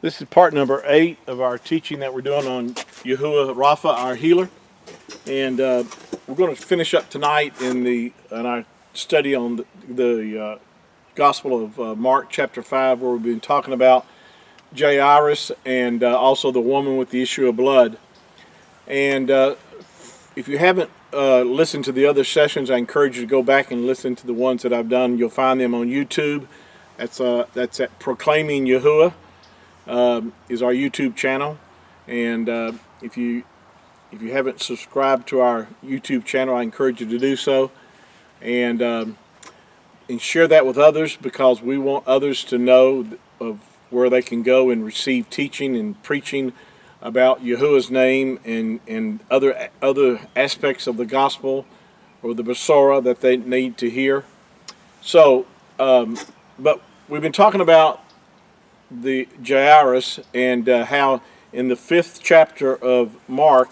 This is part number 8 of our teaching that we're doing on Yahuah Rapha, our healer. And we're going to finish up tonight in our study on the Gospel of Mark chapter 5, where we've been talking about Jairus and also the woman with the issue of blood. And if you haven't listened to the other sessions, I encourage you to go back and listen to the ones that I've done. You'll find them on YouTube. That's at Proclaiming Yahuah. Is our YouTube channel, and if you haven't subscribed to our YouTube channel, I encourage you to do so, and share that with others, because we want others to know of where they can go and receive teaching and preaching about Yahuah's name and other aspects of the gospel or the Besorah that they need to hear. So, but we've been talking about the Jairus and how in the 5th chapter of Mark,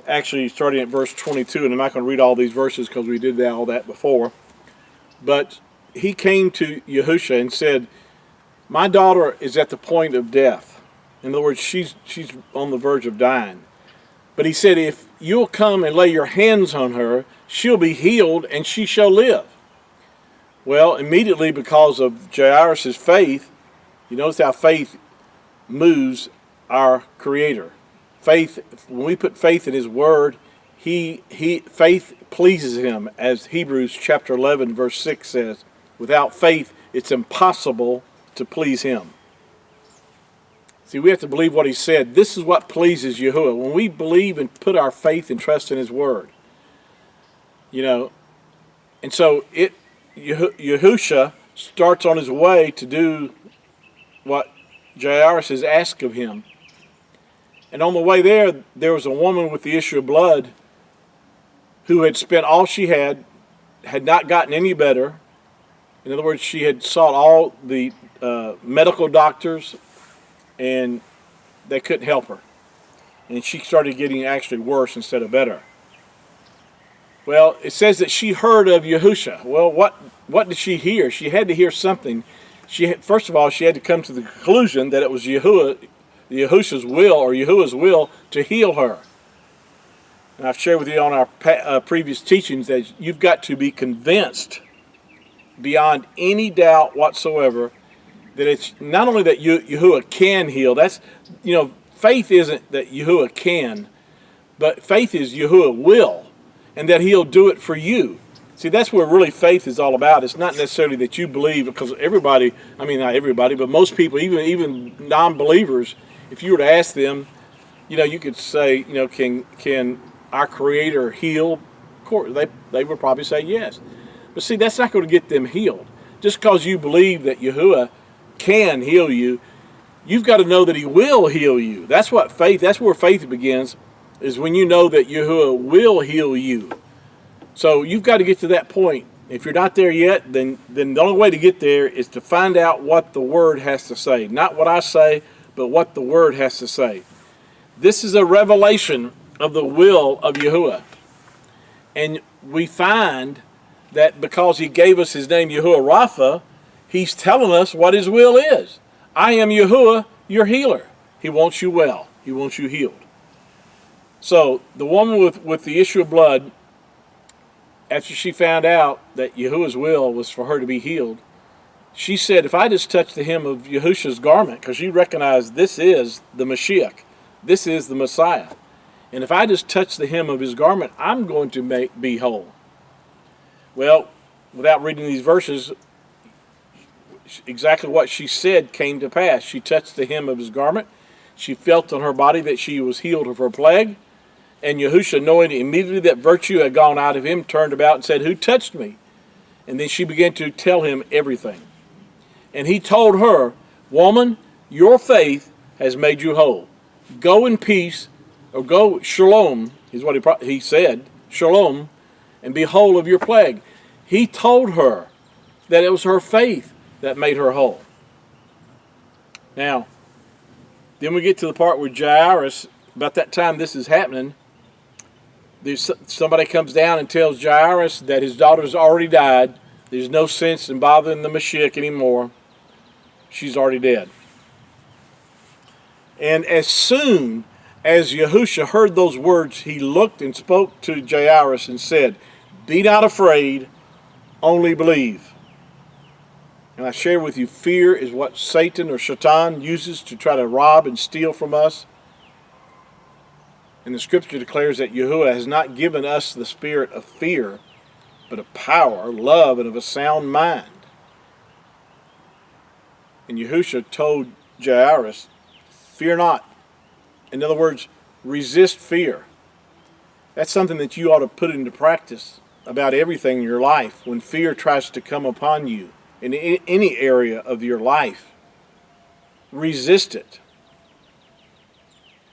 actually starting at verse 22, and I'm not going to read all these verses because we did all that before, but he came to Yahushua and said, "My daughter is at the point of death." In other words, she's on the verge of dying. But he said, "If you'll come and lay your hands on her, she'll be healed and she shall live." Well, immediately, because of Jairus' faith, you notice how faith moves our Creator. Faith, when we put faith in His Word, faith pleases Him, as Hebrews chapter 11 verse 6 says. Without faith, it's impossible to please Him. See, we have to believe what He said. This is what pleases Yahuah. When we believe and put our faith and trust in His Word, and so Yahushua starts on his way to do what Jairus has asked of him. And on the way there was a woman with the issue of blood who had spent all she had not gotten any better. In other words, she had sought all the medical doctors, and they couldn't help her. And she started getting actually worse instead of better. Well, it says that she heard of Yahushua. Well, what did she hear? She had to hear something. First of all, she had to come to the conclusion that it was Yahushua's will to heal her. And I've shared with you on our previous teachings that you've got to be convinced beyond any doubt whatsoever that it's not only that Yahuah can heal. That's, faith isn't that Yahuah can, but faith is Yahuah will, and that He'll do it for you. See, that's where really faith is all about. It's not necessarily that you believe, because not everybody, but most people, even non-believers, if you were to ask them, you could say, can our Creator heal? Of course, they would probably say yes. But see, that's not going to get them healed. Just because you believe that Yahuah can heal you, you've got to know that He will heal you. That's where faith begins, is when you know that Yahuah will heal you. So you've got to get to that point. If you're not there yet, then the only way to get there is to find out what the Word has to say. Not what I say, but what the Word has to say. This is a revelation of the will of Yahuah. And we find that because He gave us His name, Yahuah Rapha, He's telling us what His will is. I am Yahuah, your healer. He wants you well. He wants you healed. So the woman with the issue of blood, after she found out that Yahuah's will was for her to be healed, she said, if I just touch the hem of Yahushua's garment, because she recognized this is the Mashiach, this is the Messiah, and if I just touch the hem of His garment, I'm going to be whole. Well, without reading these verses, exactly what she said came to pass. She touched the hem of His garment. She felt on her body that she was healed of her plague. And Yahushua, knowing immediately that virtue had gone out of him, turned about and said, "Who touched me?" And then she began to tell him everything. And he told her, "Woman, your faith has made you whole. Go in peace," or go, shalom, is what he said, shalom, "and be whole of your plague." He told her that it was her faith that made her whole. Now, then we get to the part where Jairus, about that time this is happening, somebody comes down and tells Jairus that his daughter's already died. There's no sense in bothering the Mashiach anymore. She's already dead. And as soon as Yahushua heard those words, he looked and spoke to Jairus and said, "Be not afraid, only believe." And I share with you, fear is what Satan or Shaitan uses to try to rob and steal from us. And the scripture declares that Yahuah has not given us the spirit of fear, but of power, love, and of a sound mind. And Yahushua told Jairus, "Fear not." In other words, resist fear. That's something that you ought to put into practice about everything in your life. When fear tries to come upon you in any area of your life, resist it.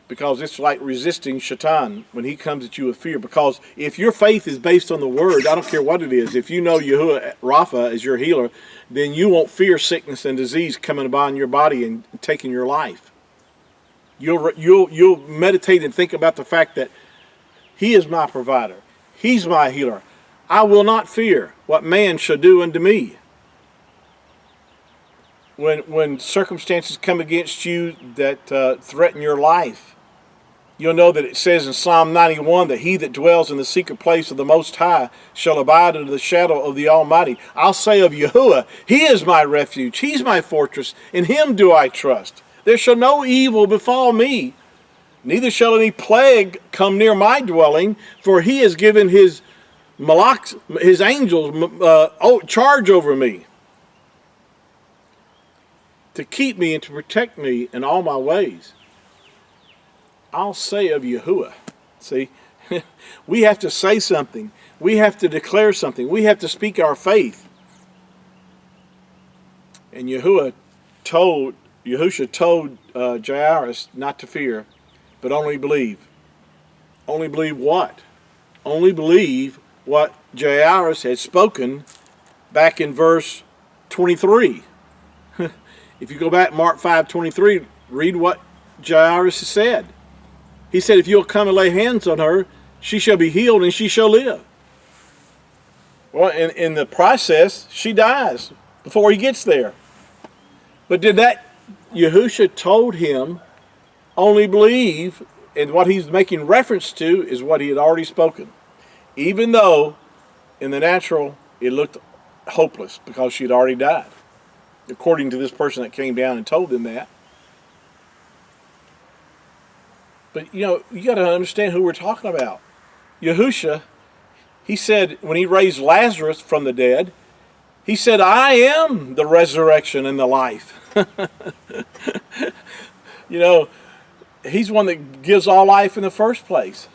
Because it's like resisting Shaitan when he comes at you with fear. Because if your faith is based on the Word, I don't care what it is, if you know Yahuah Rapha is your healer, then you won't fear sickness and disease coming upon your body and taking your life. You'll meditate and think about the fact that He is my provider. He's my healer. I will not fear what man shall do unto me. When circumstances come against you that threaten your life, you'll know that it says in Psalm 91 that he that dwells in the secret place of the Most High shall abide under the shadow of the Almighty. I'll say of Yahuah, He is my refuge. He's my fortress. In Him do I trust. There shall no evil befall me, neither shall any plague come near my dwelling, for He has given His malaks, His angels, charge over me, to keep me and to protect me in all my ways. I'll say of Yahuah. See, we have to say something. We have to declare something. We have to speak our faith. And Yahushua told Jairus not to fear, but only believe. Only believe what? Only believe what Jairus had spoken back in verse 23. If you go back Mark 5:23, read what Jairus said. He said, "If you'll come and lay hands on her, she shall be healed and she shall live." Well, in the process, she dies before he gets there. But Yahushua told him, only believe, and what he's making reference to is what he had already spoken. Even though, in the natural, it looked hopeless because she had already died, according to this person that came down and told them that. But, you got to understand who we're talking about. Yahushua, he said, when he raised Lazarus from the dead, he said, "I am the resurrection and the life." He's one that gives all life in the first place.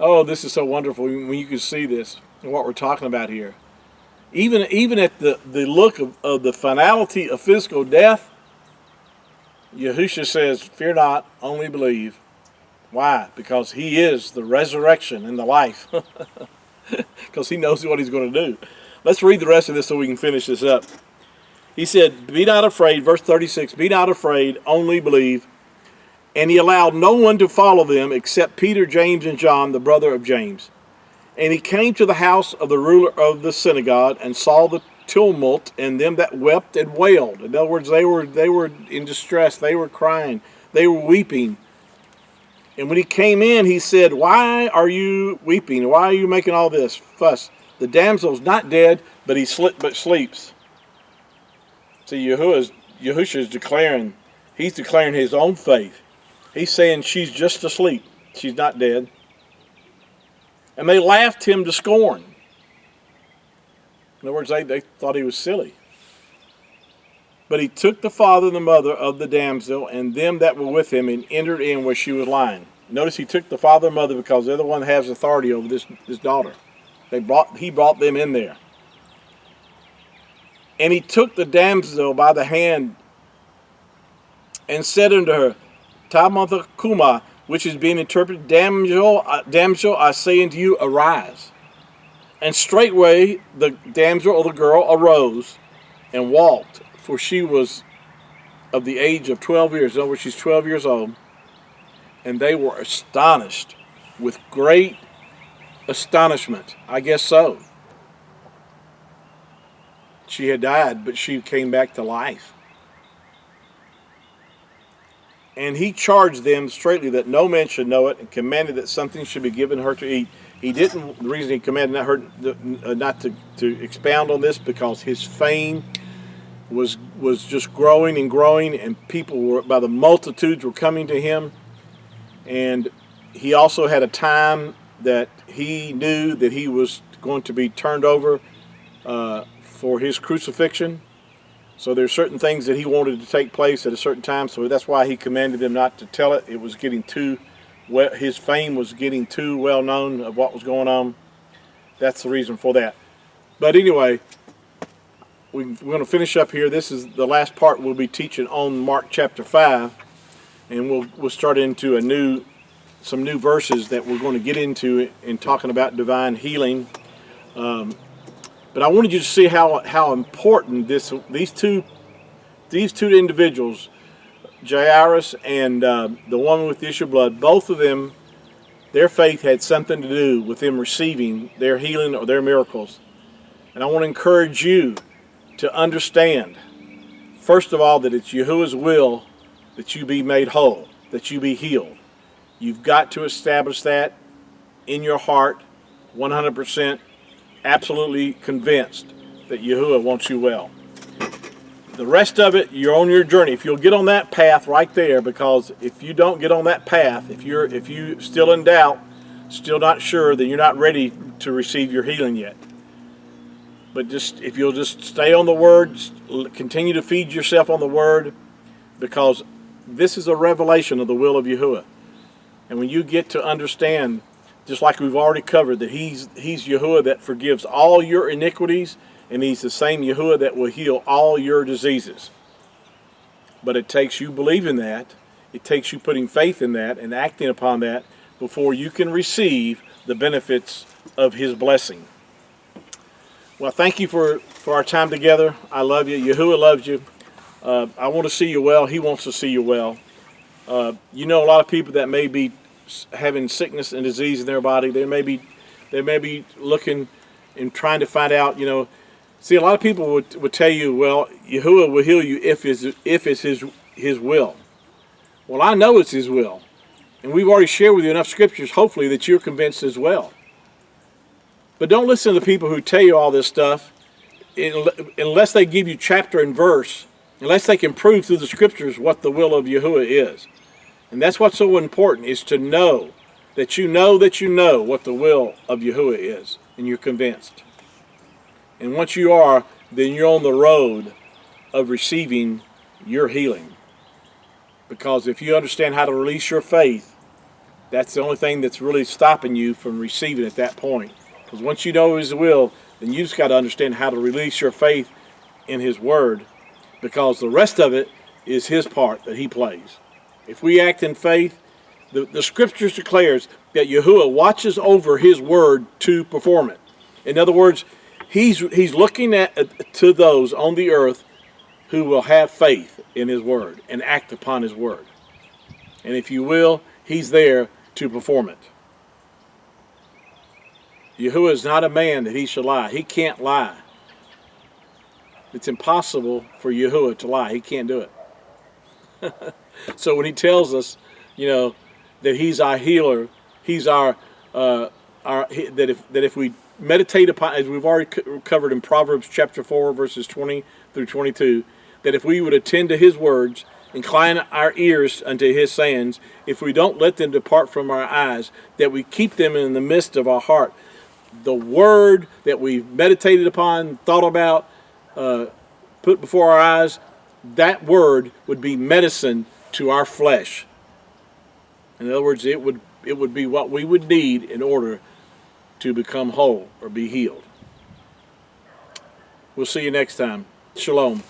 Oh, this is so wonderful when you can see this and what we're talking about here. Even at the look of the finality of physical death, Yahushua says, "Fear not, only believe." Why? Because He is the resurrection and the life. Because He knows what He's going to do. Let's read the rest of this so we can finish this up. He said, "Be not afraid," verse 36, "Be not afraid, only believe." And He allowed no one to follow them except Peter, James, and John, the brother of James. And He came to the house of the ruler of the synagogue and saw the tumult and them that wept and wailed. In other words, they were in distress. They were crying. They were weeping. And when He came in, He said, "Why are you weeping? Why are you making all this fuss? The damsel's not dead, but sleeps." See, Yahushua is declaring, he's declaring his own faith. He's saying she's just asleep. She's not dead. And they laughed him to scorn. In other words, they thought he was silly. But he took the father and the mother of the damsel and them that were with him and entered in where she was lying. Notice he took the father and mother because they're the one that has authority over this daughter. He brought them in there. And he took the damsel by the hand and said unto her, "Talitha cumi," which is being interpreted, damsel, I say unto you, arise. And straightway the damsel or the girl arose and walked, for she was of the age of 12 years. In other words, she's 12 years old. And they were astonished with great astonishment. I guess so. She had died, but she came back to life. And he charged them straitly that no man should know it, and commanded that something should be given her to eat. He didn't. The reason he commanded not to expound on this, because his fame was just growing and growing, and people were, by the multitudes, were coming to him. And he also had a time that he knew that he was going to be turned over for his crucifixion. So there's certain things that he wanted to take place at a certain time. So that's why he commanded them not to tell it. It was getting too well, his fame was getting too well known of what was going on. That's the reason for that. But anyway, we're going to finish up here. This is the last part we'll be teaching on Mark chapter 5, and we'll start into some new verses that we're going to get into in talking about divine healing. But I wanted you to see how important these two individuals, Jairus and the woman with the issue of blood, both of them, their faith had something to do with them receiving their healing or their miracles. And I want to encourage you to understand, first of all, that it's Yahuah's will that you be made whole, that you be healed. You've got to establish that in your heart, 100%, absolutely convinced that Yahuah wants you well. The rest of it, you're on your journey. If you'll get on that path right there, because if you don't get on that path, if you still in doubt, still not sure, then you're not ready to receive your healing yet. But if you'll just stay on the Word, continue to feed yourself on the Word, because this is a revelation of the will of Yahuah. And when you get to understand, just like we've already covered, that He's Yahuah that forgives all your iniquities, and He's the same Yahuah that will heal all your diseases. But it takes you believing that, it takes you putting faith in that and acting upon that before you can receive the benefits of His blessing. Well, thank you for our time together. I love you. Yahuah loves you. I want to see you well. He wants to see you well. You know, a lot of people that may be having sickness and disease in their body, they may be looking and trying to find out, see, a lot of people would tell you, well, Yahuah will heal you if it's his will. Well, I know it's His will. And we've already shared with you enough scriptures, hopefully, that you're convinced as well. But don't listen to the people who tell you all this stuff unless they give you chapter and verse, unless they can prove through the scriptures what the will of Yahuah is. And that's what's so important, is to know that you know what the will of Yahuah is, and you're convinced. And once you are, then you're on the road of receiving your healing. Because if you understand how to release your faith, that's the only thing that's really stopping you from receiving at that point. Because once you know His will, then you just got to understand how to release your faith in His Word, because the rest of it is His part that He plays. If we act in faith, the Scriptures declares that Yahuah watches over His Word to perform it. In other words, He's looking to those on the earth who will have faith in His Word and act upon His Word. And if you will, He's there to perform it. Yahuah is not a man that He should lie. He can't lie. It's impossible for Yahuah to lie. He can't do it. So when He tells us, that He's our healer, He's that if we meditate upon, as we've already covered in Proverbs chapter 4, verses 20 through 22, that if we would attend to His words, incline our ears unto His sayings, if we don't let them depart from our eyes, that we keep them in the midst of our heart. The word that we meditated upon, thought about, put before our eyes, that word would be medicine to our flesh. In other words, it would be what we would need in order to become whole or be healed. We'll see you next time. Shalom.